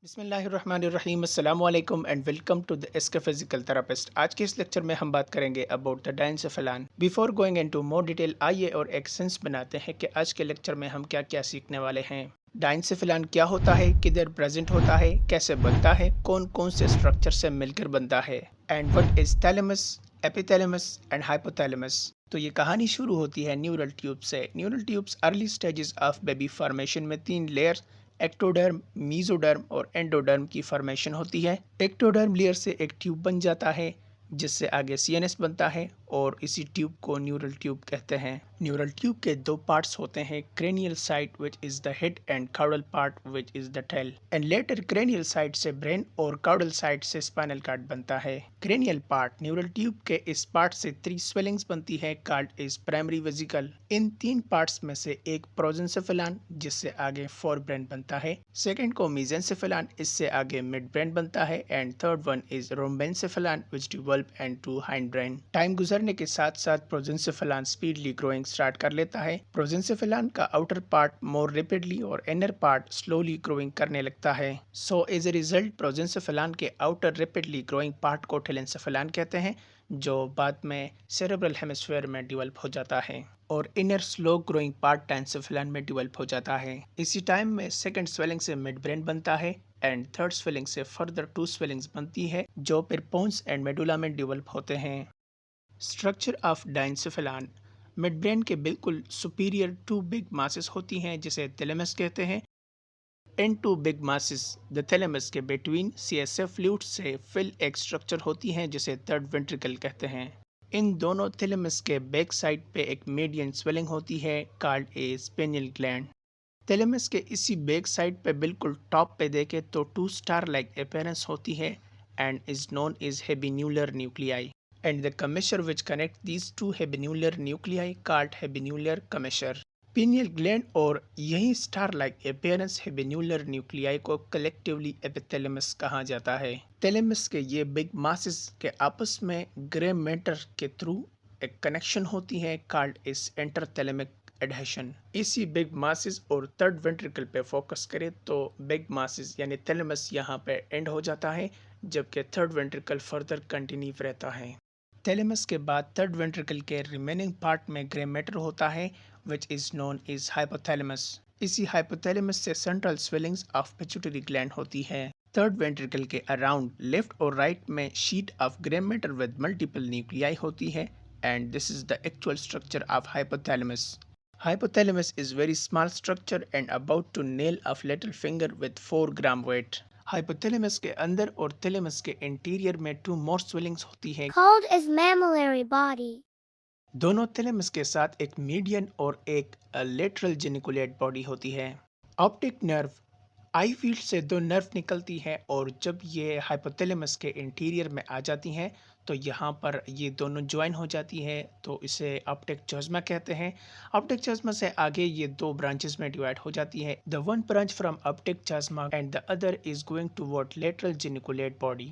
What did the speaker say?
बिस्मिल्लाहिर्रहमानिर्रहीम अस्सलाम वालेकुम and welcome to the ask physical therapist. आज के इस लेक्चर में हम बात करेंगे about the diencephalon. Before going into more detail आइए और एक सेंस बनाते हैं कि आज के लेक्चर में हम क्या क्या सीखने वाले हैं। डायंसेफेलान क्या होता है, किधर प्रेजेंट होता है, कैसे बनता है, कौन कौन से स्ट्रक्चर से मिलकर बनता है, and what is thalamus, epithalamus and hypothalamus. तो ये कहानी शुरू होती है न्यूरल ट्यूब से। Neural tubes early stages of baby formation में तीन लेयर्स एक्टोडर्म, मीजोडर्म और एंडोडर्म की फॉर्मेशन होती है। एक्टोडर्म लेयर से एक ट्यूब बन जाता है जिससे आगे सीएनएस बनता है और इसी ट्यूब को न्यूरल ट्यूब कहते हैं। न्यूरल ट्यूब के दो पार्ट्स होते हैं, cranial side which is the head and caudal part which is the tail. And later cranial side से ब्रेन और काउडल साइड से स्पाइनल कार्ड बनता है। क्रेनियल पार्ट न्यूरल ट्यूब के इस पार्ट से 3 स्वेलिंग्स बनती है called is primary vesicle. In 3 parts में से एक प्रोजेंसेफेलान जिससे आगे फोर ब्रेन बनता है, सेकंड को मेसेंसेफेलान इससे आगे मिड ब्रेन बनता है and third one is rhombencephalon which develop and to hind brain. Time गुजरने के साथ साथ प्रोजेंसेफेलान स्पीडली ग्रोइंग स्टार्ट कर लेता है। प्रोजेंसेफेलान का आउटर पार्ट मोर रेपिडली और इनर पार्ट स्लोली ग्रोइंग करने लगता है। सो एज ए रिजल्ट प्रोजेंसेफेलान के आउटर रेपिडली ग्रोइंग पार्ट को टेलेंसेफेलान कहते हैं, जो बाद में सेरेब्रल हेमिस्फीयर में डेवलप हो जाता है और inner slow growing part diencephalon में डेवलप हो जाता है। इसी टाइम में सेकंड स्वेलिंग से मिड ब्रेन बनता है एंड थर्ड स्वेलिंग से फर्दर 2 स्वेलिंग्स बनती है जो फिर पोन्स एंड मेडुला में डेवलप होते हैं। Structure of diencephalon. Mid brain के बिल्कुल सुपीरियर 2 बिग मासेस होती हैं जिसे थैलेमस कहते हैं। इन 2 बिग मासेस द थैलेमस के बिटवीन सीएसएफ फ्लूइड से फिल एक स्ट्रक्चर होती है जिसे थर्ड वेंट्रिकल कहते हैं। इन दोनों थैलेमस के बैक साइड पे एक मीडियन स्वेलिंग होती है called a spaniel gland. Thalamus के इसी बैक साइड पे बिल्कुल टॉप पे देखे तो 2 स्टार लाइक अपीयरेंस होती है and is known is habenular nuclei and the commissure which connect these 2 habenular nuclei called habenular commissure. Pineal gland और यही star like appearance habenular nuclei को कलेक्टिवली एपिथैलेमस कहा जाता है। थैलेमस के ये बिग मासेस के आपस में ग्रे मैटर के थ्रू एक कनेक्शन होती है कॉल्ड इस इंटरथैलेमिक एडहेशन। इसी बिग मासेस और थर्ड वेंट्रिकल पे फोकस करें तो बिग मासेस यानी थैलेमस यहाँ पे एंड हो जाता है जबकि थर्ड वेंट्रिकल फर्दर कंटिन्यू रहता है। थैलेमस के बाद थर्ड वेंट्रिकल के रिमेनिंग पार्ट में ग्रे मैटर होता है which is known is hypothalamus. इसी हाइपोथैलेमस से central swellings of pituitary gland होती है। थर्ड वेंट्रिकल के अराउंड लेफ्ट और राइट में sheet of grey matter with multiple nuclei होती है and this is the actual structure of hypothalamus. Hypothalamus is very small structure and about to nail of little finger with 4 gram weight. Hypothalamus के अंदर और thalamus के interior में 2 मोर swellings होती है called as mammillary body. दोनों thalamus के साथ एक मीडियन और एक लेटरल जेनिकुलेट बॉडी होती है। ऑप्टिक नर्व आई फील्ड से 2 नर्व निकलती हैं और जब ये हाइपोथैलेमस के इंटीरियर में आ जाती हैं तो यहाँ पर ये दोनों ज्वाइन हो जाती है तो इसे ऑप्टिक चाज्मा कहते हैं। ऑप्टिक चाज्मा से आगे ये 2 ब्रांचेस में डिवाइड हो जाती है। The one branch from optic chiasma and the other is going toward lateral geniculate body.